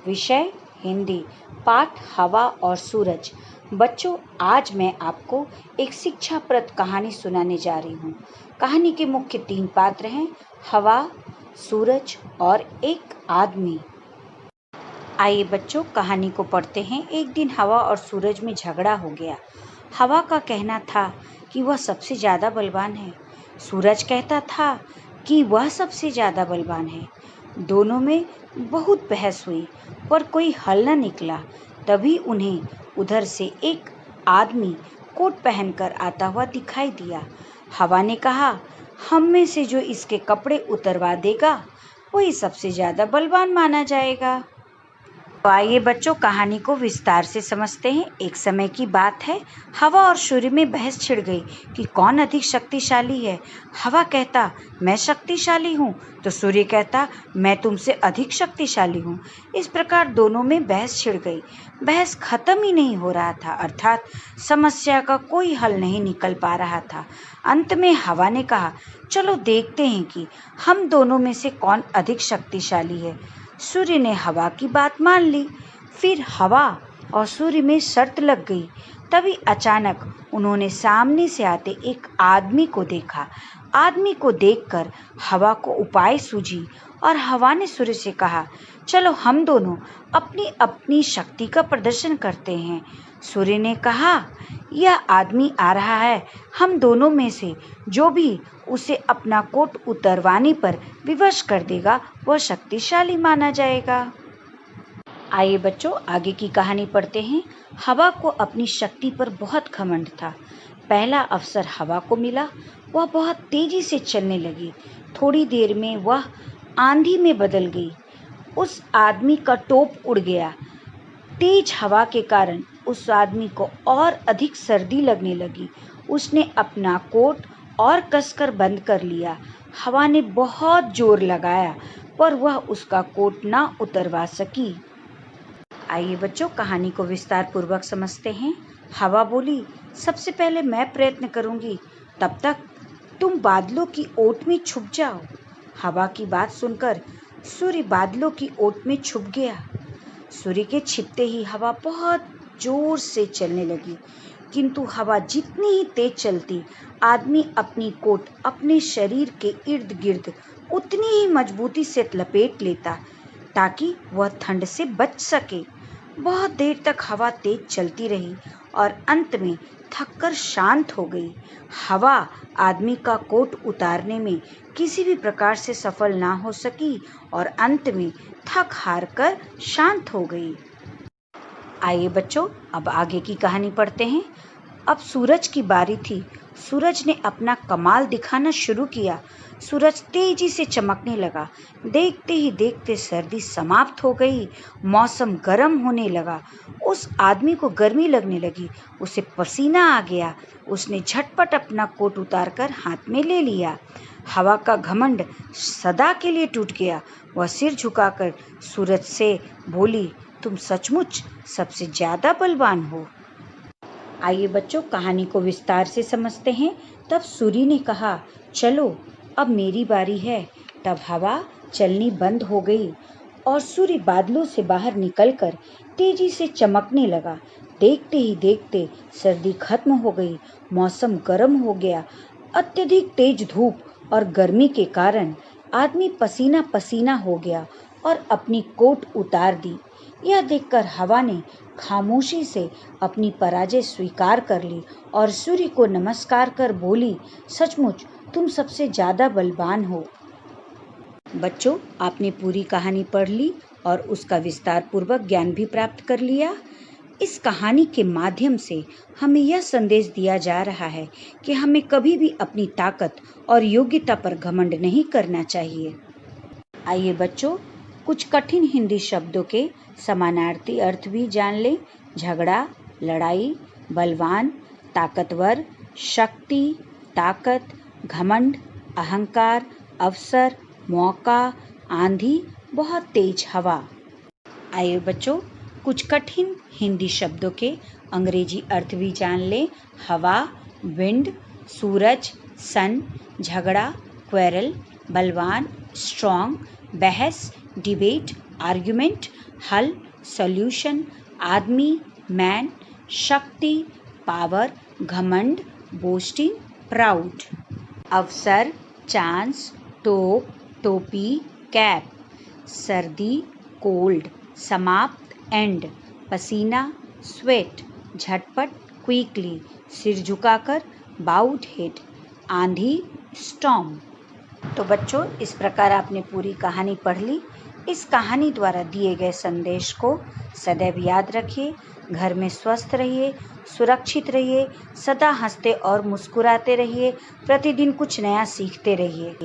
विषय हिंदी, पाठ हवा और सूरज। बच्चों, आज मैं आपको एक शिक्षाप्रद कहानी सुनाने जा रही हूँ। कहानी के मुख्य 3 पात्र हैं, हवा, सूरज और एक आदमी। आइए बच्चों, कहानी को पढ़ते हैं। एक दिन हवा और सूरज में झगड़ा हो गया। हवा का कहना था कि वह सबसे ज़्यादा बलवान है। सूरज कहता था कि वह सबसे ज़्यादा बलवान है। दोनों में बहुत बहस हुई, पर कोई हल न निकला। तभी उन्हें उधर से एक आदमी कोट पहनकर आता हुआ दिखाई दिया। हवा ने कहा, हम में से जो इसके कपड़े उतरवा देगा, वही सबसे ज़्यादा बलवान माना जाएगा। तो आइए बच्चों, कहानी को विस्तार से समझते हैं। एक समय की बात है, हवा और सूर्य में बहस छिड़ गई कि कौन अधिक शक्तिशाली है। हवा कहता, मैं शक्तिशाली हूँ, तो सूर्य कहता, मैं तुमसे अधिक शक्तिशाली हूँ। इस प्रकार दोनों में बहस छिड़ गई। बहस खत्म ही नहीं हो रहा था, अर्थात समस्या का कोई हल नहीं निकल पा रहा था। अंत में हवा ने कहा, चलो देखते हैं कि हम दोनों में से कौन अधिक शक्तिशाली है। सूर्य ने हवा की बात मान ली। फिर हवा और सूर्य में शर्त लग गई। तभी अचानक उन्होंने सामने से आते एक आदमी को देखा। आदमी को देखकर हवा को उपाय सूझी और हवा ने सूर्य से कहा, चलो हम दोनों अपनी अपनी शक्ति का प्रदर्शन करते हैं। सूर्य ने कहा, यह आदमी आ रहा है, हम दोनों में से जो भी उसे अपना कोट उतरवाने पर विवश कर देगा, वह शक्तिशाली माना जाएगा। आइए बच्चों, आगे की कहानी पढ़ते हैं। हवा को अपनी शक्ति पर बहुत घमंड था। पहला अवसर हवा को मिला, वह बहुत तेजी से चलने लगी। थोड़ी देर में वह आंधी में बदल गई। उस आदमी का टोप उड़ गया। तेज हवा के कारण उस आदमी को और अधिक सर्दी लगने लगी। उसने अपना कोट और कसकर बंद कर लिया। हवा ने बहुत जोर लगाया, पर वह उसका कोट ना उतरवा सकी। आइए बच्चों, कहानी को विस्तार पूर्वक समझते हैं। हवा बोली, सबसे पहले मैं प्रयत्न करूंगी, तब तक तुम बादलों की ओट में छुप जाओ। हवा की बात सुनकर सूर्य बादलों की ओट में छुप गया। सूर्य के छिपते ही हवा बहुत जोर से चलने लगी, किंतु हवा जितनी ही तेज चलती, आदमी अपनी कोट अपने शरीर के इर्द गिर्द उतनी ही मजबूती से लपेट लेता, ताकि वह ठंड से बच सके। बहुत देर तक हवा तेज चलती रही और अंत में थककर शांत हो गई। हवा आदमी का कोट उतारने में किसी भी प्रकार से सफल ना हो सकी और अंत में थक हार कर शांत हो गई। आइए बच्चों, अब आगे की कहानी पढ़ते हैं। अब सूरज की बारी थी। सूरज ने अपना कमाल दिखाना शुरू किया। सूरज तेजी से चमकने लगा। देखते ही देखते सर्दी समाप्त हो गई। मौसम गर्म होने लगा। उस आदमी को गर्मी लगने लगी। उसे पसीना आ गया। उसने झटपट अपना कोट उतारकर हाथ में ले लिया। हवा का घमंड सदा के लिए टूट गया। वह सिर झुकाकर सूरज से बोली, तुम सचमुच सबसे ज्यादा बलवान हो। आइए बच्चों, कहानी को विस्तार से समझते हैं। तब सूर्य ने कहा, चलो अब मेरी बारी है। तब हवा चलनी बंद हो गई और सूर्य बादलों से बाहर निकलकर तेजी से चमकने लगा। देखते ही देखते सर्दी खत्म हो गई। मौसम गर्म हो गया। अत्यधिक तेज धूप और गर्मी के कारण आदमी पसीना पसीना हो गया और अपनी कोट उतार दी। यह देखकर हवा ने खामोशी से अपनी पराजय स्वीकार कर ली और सूर्य को नमस्कार कर बोली, सचमुच तुम सबसे ज्यादा बलवान हो। बच्चों, आपने पूरी कहानी पढ़ ली और उसका विस्तार पूर्वक ज्ञान भी प्राप्त कर लिया। इस कहानी के माध्यम से हमें यह संदेश दिया जा रहा है कि हमें कभी भी अपनी ताकत और योग्यता पर घमंड नहीं करना चाहिए। आइए बच्चों, कुछ कठिन हिंदी शब्दों के समानार्थी अर्थ भी जान लें। झगड़ा, लड़ाई, बलवान, ताकतवर, शक्ति, ताकत, घमंड, अहंकार, अवसर, मौका, आंधी, बहुत तेज हवा। आइए बच्चों, कुछ कठिन हिंदी शब्दों के अंग्रेजी अर्थ भी जान लें। हवा, विंड, सूरज, सन, झगड़ा, क्वेरल, बलवान, स्ट्रॉन्ग, बहस, डिबेट, आर्गुमेंट, हल, सॉल्यूशन, आदमी, मैन, शक्ति, पावर, घमंड, बोस्टिंग, प्राउड। अवसर, चांस, टोप, टोपी, कैप। सर्दी, कोल्ड, समाप्त, एंड। पसीना, स्वेट, झटपट, क्विकली, सिर झुकाकर, बाउड हेड, आंधी, स्टॉर्म। तो बच्चों, इस प्रकार आपने पूरी कहानी पढ़ ली। इस कहानी द्वारा दिए गए संदेश को सदैव याद रखिए। घर में स्वस्थ रहिए, सुरक्षित रहिए, सदा हंसते और मुस्कुराते रहिए, प्रतिदिन कुछ नया सीखते रहिए।